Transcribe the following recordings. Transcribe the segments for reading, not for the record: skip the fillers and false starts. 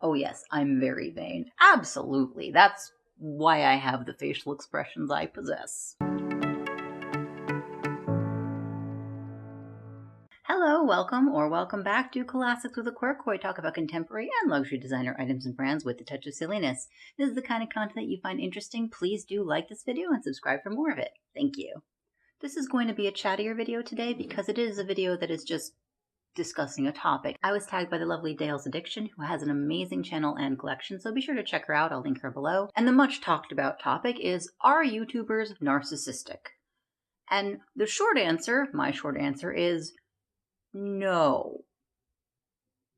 Oh yes, I'm very vain. Absolutely. That's why I have the facial expressions I possess. Hello, welcome back to Classics with a Quirk, where I talk about contemporary and luxury designer items and brands with a touch of silliness. If this is the kind of content you find interesting, please do like this video and subscribe for more of it. Thank you. This is going to be a chattier video today because it is a video that is just discussing a topic. I was tagged by the lovely Dale's Addiction, who has an amazing channel and collection, so be sure to check her out. I'll link her below. And the much talked about topic is, are YouTubers narcissistic? And the short answer, my short answer, is no.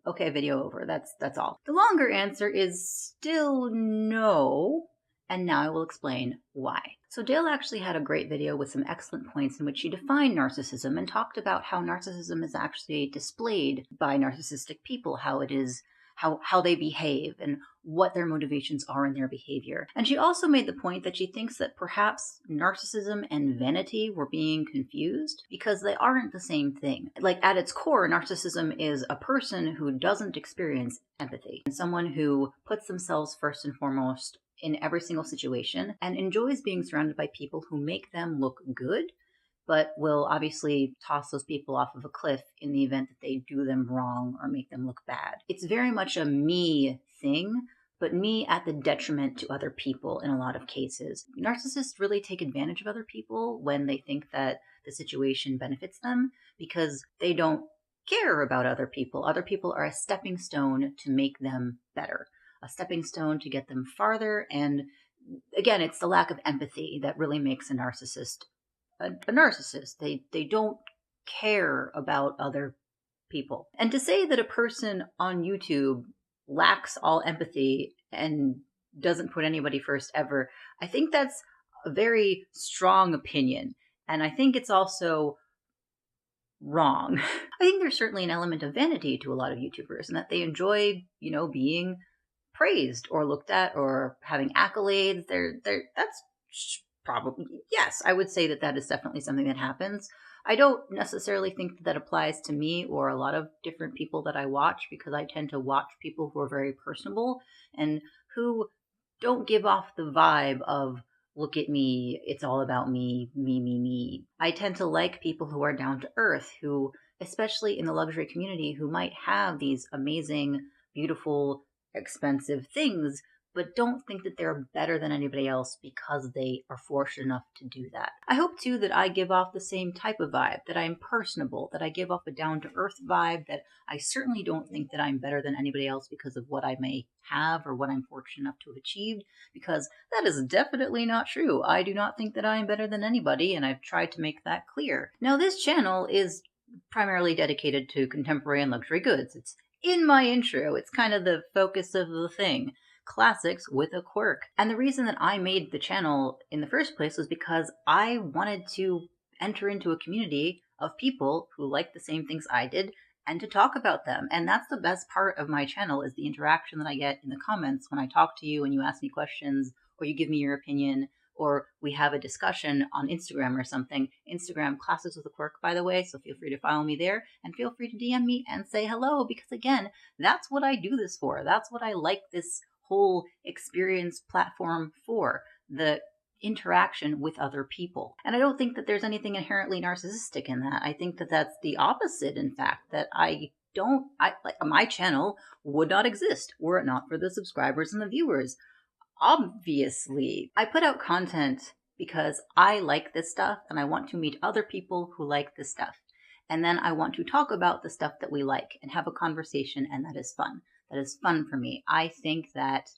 Okay, video over. That's all. The longer answer is still no, and now I will explain why. So Dale actually had a great video with some excellent points in which she defined narcissism and talked about how narcissism is actually displayed by narcissistic people, how it is how they behave and what their motivations are in their behavior. And she also made the point that she thinks that perhaps narcissism and vanity were being confused because they aren't the same thing. Like, at its core, narcissism is a person who doesn't experience empathy, and someone who puts themselves first and foremost in every single situation and enjoys being surrounded by people who make them look good, but will obviously toss those people off of a cliff in the event that they do them wrong or make them look bad. It's very much a me thing, but me at the detriment to other people in a lot of cases. Narcissists really take advantage of other people when they think that the situation benefits them because they don't care about other people. Other people are a stepping stone to make them better, a stepping stone to get them farther. And again, it's the lack of empathy that really makes a narcissist a narcissist. They don't care about other people. And to say that a person on YouTube lacks all empathy and doesn't put anybody first ever, I think that's a very strong opinion. And I think it's also wrong. I think there's certainly an element of vanity to a lot of YouTubers and that they enjoy, being praised or looked at or having accolades. That's probably, yes, I would say that is definitely something that happens. I don't necessarily think that applies to me or a lot of different people that I watch, because I tend to watch people who are very personable and who don't give off the vibe of, look at me, it's all about me, me, me, me. I tend to like people who are down to earth, who, especially in the luxury community, who might have these amazing, beautiful, expensive things, but don't think that they're better than anybody else because they are fortunate enough to do that. I hope, too, that I give off the same type of vibe, that I'm personable, that I give off a down-to-earth vibe, that I certainly don't think that I'm better than anybody else because of what I may have or what I'm fortunate enough to have achieved, because that is definitely not true. I do not think that I am better than anybody, and I've tried to make that clear. Now, this channel is primarily dedicated to contemporary and luxury goods. It's in my intro. It's kind of the focus of the thing. Classics with a quirk. And the reason that I made the channel in the first place was because I wanted to enter into a community of people who like the same things I did and to talk about them. And that's the best part of my channel, is the interaction that I get in the comments when I talk to you and you ask me questions or you give me your opinion or we have a discussion on Instagram or something. Instagram, Classics with a Quirk, by the way, so feel free to follow me there and feel free to DM me and say hello, because again, that's what I do this for. That's what I like this whole experience platform for, the interaction with other people. And I don't think that there's anything inherently narcissistic in that. I think that that's the opposite, in fact, that my channel would not exist were it not for the subscribers and the viewers. Obviously, I put out content because I like this stuff and I want to meet other people who like this stuff. And then I want to talk about the stuff that we like and have a conversation, and that is fun. That is fun for me. I think that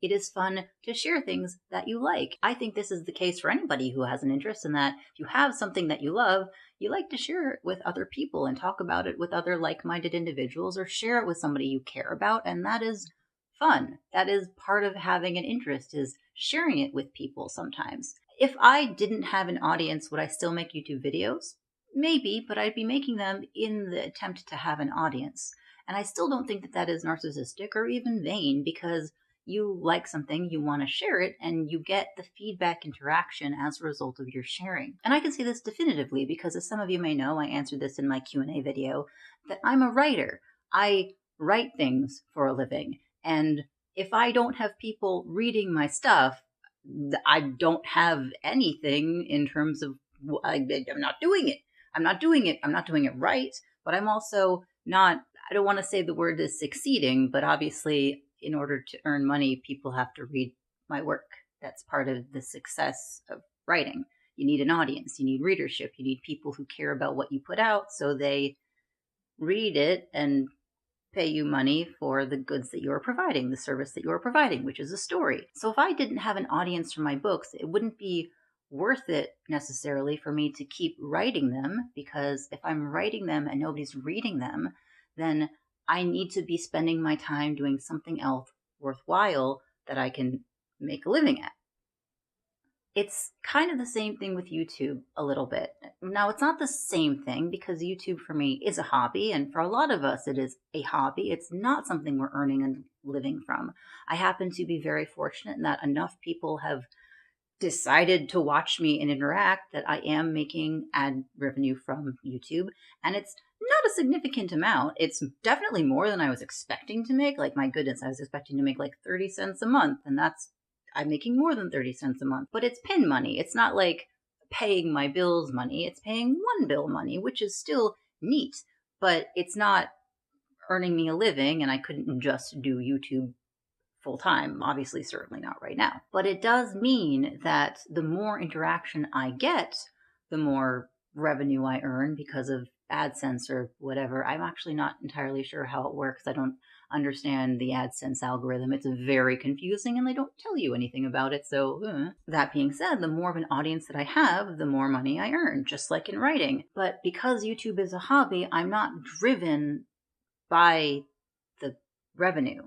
it is fun to share things that you like. I think this is the case for anybody who has an interest in that. If you have something that you love, you like to share it with other people and talk about it with other like-minded individuals, or share it with somebody you care about, and that is fun. That is part of having an interest, is sharing it with people sometimes. If I didn't have an audience, would I still make YouTube videos? Maybe, but I'd be making them in the attempt to have an audience. And I still don't think that that is narcissistic or even vain, because you like something, you want to share it, and you get the feedback interaction as a result of your sharing. And I can say this definitively because, as some of you may know, I answered this in my Q&A video, that I'm a writer. I write things for a living. And if I don't have people reading my stuff, I don't have anything in terms of, I'm not doing it. I'm not doing it. I'm not doing it right. But I'm also not, I don't want to say the word is succeeding, but obviously, in order to earn money, people have to read my work. That's part of the success of writing. You need an audience, you need readership, you need people who care about what you put out so they read it and pay you money for the goods that you're providing, the service that you're providing, which is a story. So if I didn't have an audience for my books, it wouldn't be worth it necessarily for me to keep writing them, because if I'm writing them and nobody's reading them, then I need to be spending my time doing something else worthwhile that I can make a living at. It's kind of the same thing with YouTube a little bit. Now, it's not the same thing because YouTube for me is a hobby, and for a lot of us, it is a hobby. It's not something we're earning and living from. I happen to be very fortunate in that enough people have decided to watch me and interact that I am making ad revenue from YouTube, and it's not a significant amount. It's definitely more than I was expecting to make. Like, my goodness, I was expecting to make like 30 cents a month, and I'm making more than 30 cents a month, but it's pin money. It's not like paying my bills money. It's paying one bill money, which is still neat, but it's not earning me a living, and I couldn't just do YouTube full time. Obviously, certainly not right now. But it does mean that the more interaction I get, the more revenue I earn because of AdSense or whatever. I'm actually not entirely sure how it works. I don't understand the AdSense algorithm. It's very confusing and they don't tell you anything about it. So that being said, the more of an audience that I have, the more money I earn, just like in writing. But because YouTube is a hobby, I'm not driven by the revenue.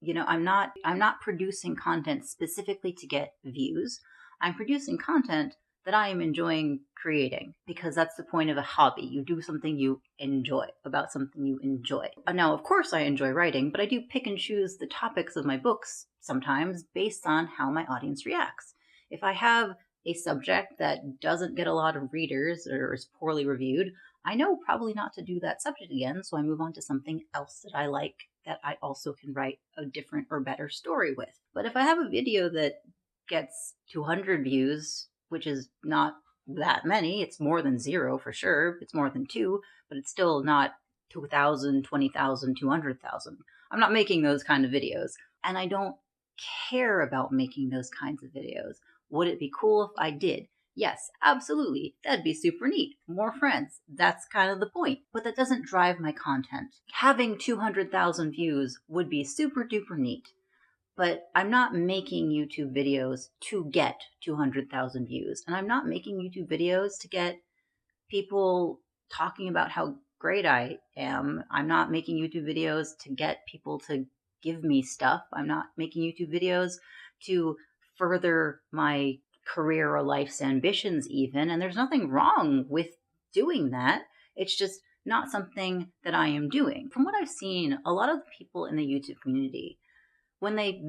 I'm not producing content specifically to get views. I'm producing content that I am enjoying creating, because that's the point of a hobby. You do something you enjoy about something you enjoy. Now, of course, I enjoy writing, but I do pick and choose the topics of my books sometimes based on how my audience reacts. If I have a subject that doesn't get a lot of readers or is poorly reviewed, I know probably not to do that subject again, so I move on to something else that I like, that I also can write a different or better story with. But if I have a video that gets 200 views, which is not that many, it's more than 0 for sure, it's more than 2, but it's still not 2,000, 20,000, 200,000. I'm not making those kind of videos, and I don't care about making those kinds of videos. Would it be cool if I did? Yes, absolutely. That'd be super neat. More friends. That's kind of the point. But that doesn't drive my content. Having 200,000 views would be super duper neat. But I'm not making YouTube videos to get 200,000 views. And I'm not making YouTube videos to get people talking about how great I am. I'm not making YouTube videos to get people to give me stuff. I'm not making YouTube videos to further my career or life's ambitions even, and there's nothing wrong with doing that. It's just not something that I am doing. From what I've seen, a lot of the people in the YouTube community, when they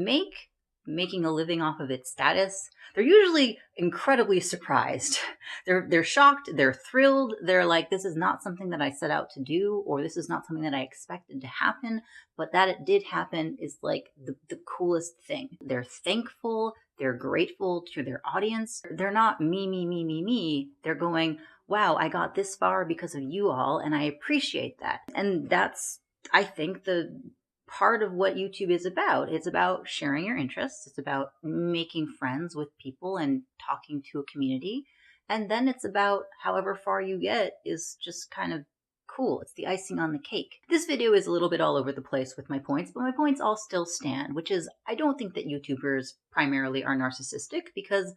making a living off of its status, they're usually incredibly surprised. They're shocked, they're thrilled, they're like, this is not something that I set out to do, or this is not something that I expected to happen, but that it did happen is like the coolest thing. They're thankful, they're grateful to their audience. They're not me. They're going, wow, I got this far because of you all, and I appreciate that. And that's, I think, the part of what YouTube is about. It's about sharing your interests. It's about making friends with people and talking to a community. And then it's about however far you get is just kind of cool. It's the icing on the cake. This video is a little bit all over the place with my points, but my points all still stand, which is I don't think that YouTubers primarily are narcissistic, because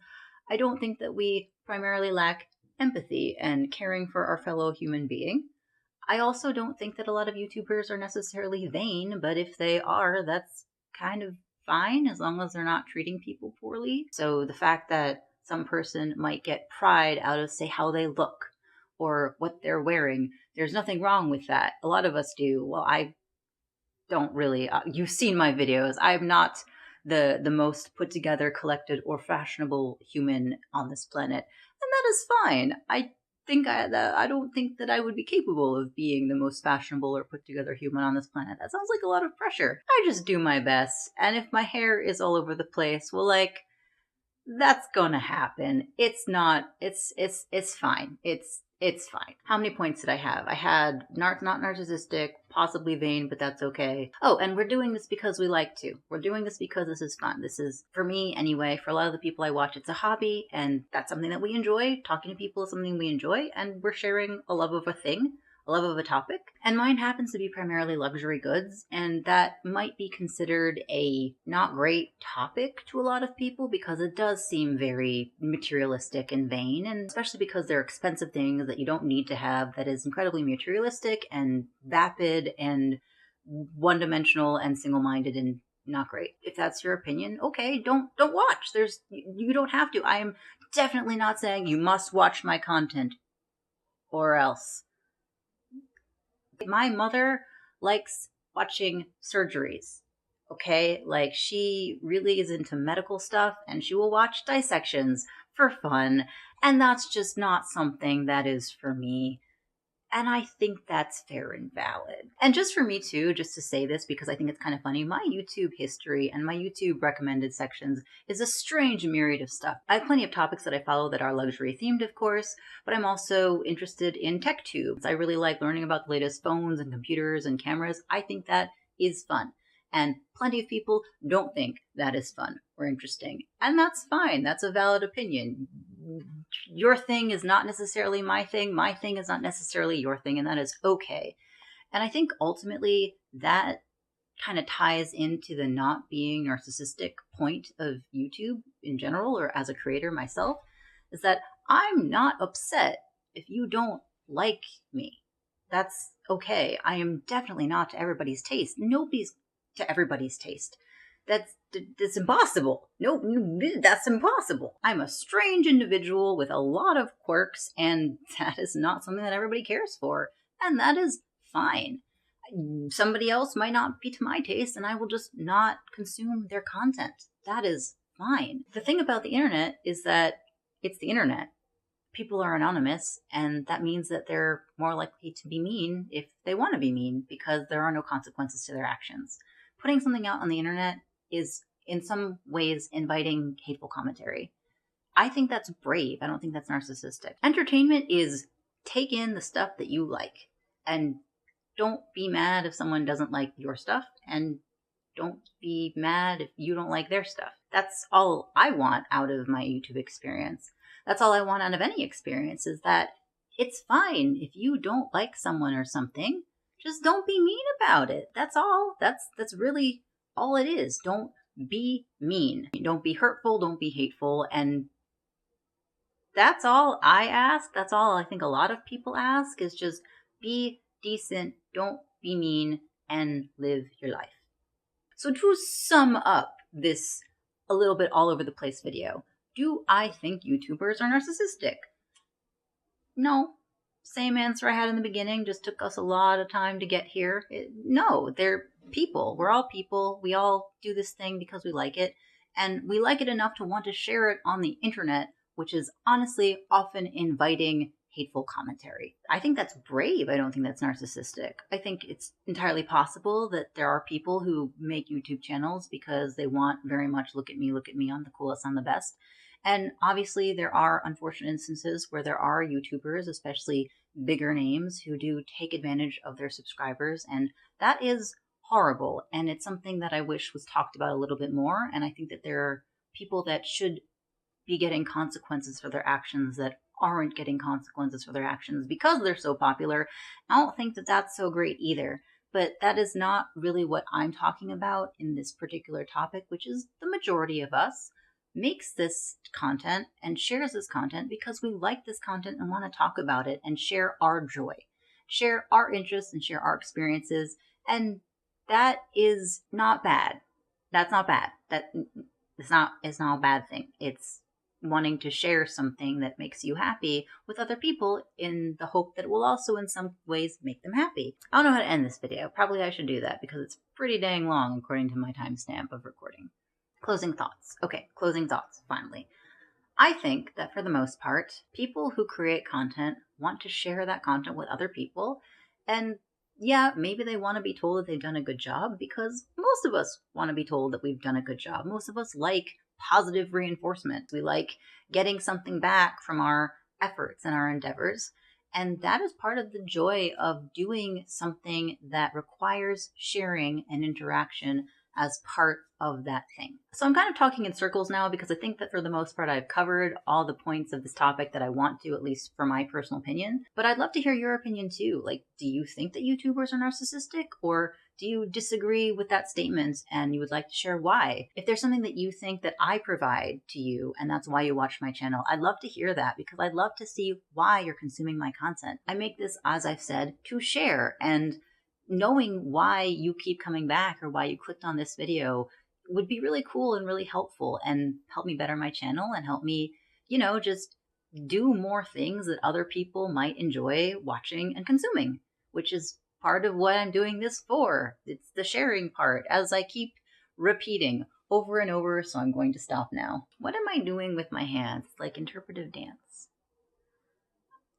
I don't think that we primarily lack empathy and caring for our fellow human being. I also don't think that a lot of YouTubers are necessarily vain, but if they are, that's kind of fine as long as they're not treating people poorly. So the fact that some person might get pride out of, say, how they look or what they're wearing, there's nothing wrong with that. A lot of us do. Well, I don't really. You've seen my videos. I'm not the most put together, collected, or fashionable human on this planet, and that is fine. I think I don't think that I would be capable of being the most fashionable or put together human on this planet. That sounds like a lot of pressure. I just do my best, and if my hair is all over the place, well, like, that's gonna happen. It's not. It's fine. It's fine. How many points did I have? I had not narcissistic, possibly vain, but that's okay. Oh, and we're doing this because we like to. We're doing this because this is fun. This is, for me anyway, for a lot of the people I watch, it's a hobby, and that's something that we enjoy. Talking to people is something we enjoy, and we're sharing a love of a thing, a love of a topic. And mine happens to be primarily luxury goods, and that might be considered a not great topic to a lot of people because it does seem very materialistic and vain, and especially because they're expensive things that you don't need to have, that is incredibly materialistic and vapid and one-dimensional and single-minded and not great. If that's your opinion, okay, don't watch. You don't have to. I am definitely not saying you must watch my content or else. My mother likes watching surgeries, okay? Like, she really is into medical stuff, and she will watch dissections for fun, and that's just not something that is for me. And I think that's fair and valid. And just for me too, just to say this because I think it's kind of funny, my YouTube history and my YouTube recommended sections is a strange myriad of stuff. I have plenty of topics that I follow that are luxury themed, of course, but I'm also interested in tech tubes. I really like learning about the latest phones and computers and cameras. I think that is fun. And plenty of people don't think that is fun or interesting. And that's fine. That's a valid opinion. Your thing is not necessarily my thing. My thing is not necessarily your thing, and that is okay. And I think ultimately that kind of ties into the not being narcissistic point of YouTube in general, or as a creator myself, is that I'm not upset if you don't like me. That's okay. I am definitely not to everybody's taste. Nobody's to everybody's taste. That's impossible. No, that's impossible. I'm a strange individual with a lot of quirks, and that is not something that everybody cares for. And that is fine. Somebody else might not be to my taste, and I will just not consume their content. That is fine. The thing about the internet is that it's the internet. People are anonymous, and that means that they're more likely to be mean if they want to be mean, because there are no consequences to their actions. Putting something out on the internet is in some ways inviting hateful commentary. I think that's brave. I don't think that's narcissistic. Entertainment is take in the stuff that you like, and don't be mad if someone doesn't like your stuff, and don't be mad if you don't like their stuff. That's all I want out of my YouTube experience. That's all I want out of any experience, is that it's fine if you don't like someone or something. Just don't be mean about it. That's all. That's really all it is. Don't be mean. Don't be hurtful. Don't be hateful. And that's all I ask. That's all I think a lot of people ask, is just be decent. Don't be mean, and live your life. So to sum up this a little bit all over the place video, do I think YouTubers are narcissistic? No. Same answer I had in the beginning, just took us a lot of time to get here. No, they're people. We're all people. We all do this thing because we like it, and we like it enough to want to share it on the internet, which is honestly often inviting hateful commentary. I think that's brave. I don't think that's narcissistic. I think it's entirely possible that there are people who make YouTube channels because they want very much look at me, I'm the coolest, I'm the best. And obviously there are unfortunate instances where there are YouTubers, especially bigger names, who do take advantage of their subscribers, and that is horrible. And it's something that I wish was talked about a little bit more. And I think that there are people that should be getting consequences for their actions that aren't getting consequences for their actions because they're so popular. I don't think that that's so great either. But that is not really what I'm talking about in this particular topic, which is the majority of us makes this content and shares this content because we like this content and want to talk about it and share our joy, share our interests and share our experiences. And that is not bad. That's not bad. It's not a bad thing. It's wanting to share something that makes you happy with other people in the hope that it will also in some ways make them happy. I don't know how to end this video. Probably I should do that because it's pretty dang long according to my timestamp of recording. Closing thoughts. Okay, closing thoughts, finally. I think that for the most part, people who create content want to share that content with other people. And yeah, maybe they want to be told that they've done a good job, because most of us want to be told that we've done a good job. Most of us like positive reinforcement. We like getting something back from our efforts and our endeavors. And that is part of the joy of doing something that requires sharing and interaction as part of that thing. So I'm kind of talking in circles now, because I think that for the most part I've covered all the points of this topic that I want to, at least for my personal opinion. But I'd love to hear your opinion too. Like, do you think that YouTubers are narcissistic, or do you disagree with that statement and you would like to share why? If there's something that you think that I provide to you and that's why you watch my channel, I'd love to hear that, because I'd love to see why you're consuming my content. I make this, as I've said, to share, and knowing why you keep coming back or why you clicked on this video would be really cool and really helpful, and help me better my channel and help me, just do more things that other people might enjoy watching and consuming, which is part of what I'm doing this for. It's the sharing part, as I keep repeating over and over, so I'm going to stop now. What am I doing with my hands? Like interpretive dance?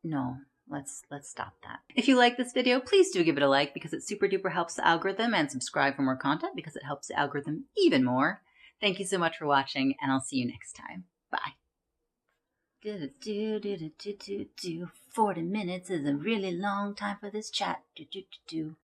No. Let's stop that. If you like this video, please do give it a like, because it super duper helps the algorithm, and subscribe for more content because it helps the algorithm even more. Thank you so much for watching, and I'll see you next time. Bye. 40 minutes is a really long time for this chat.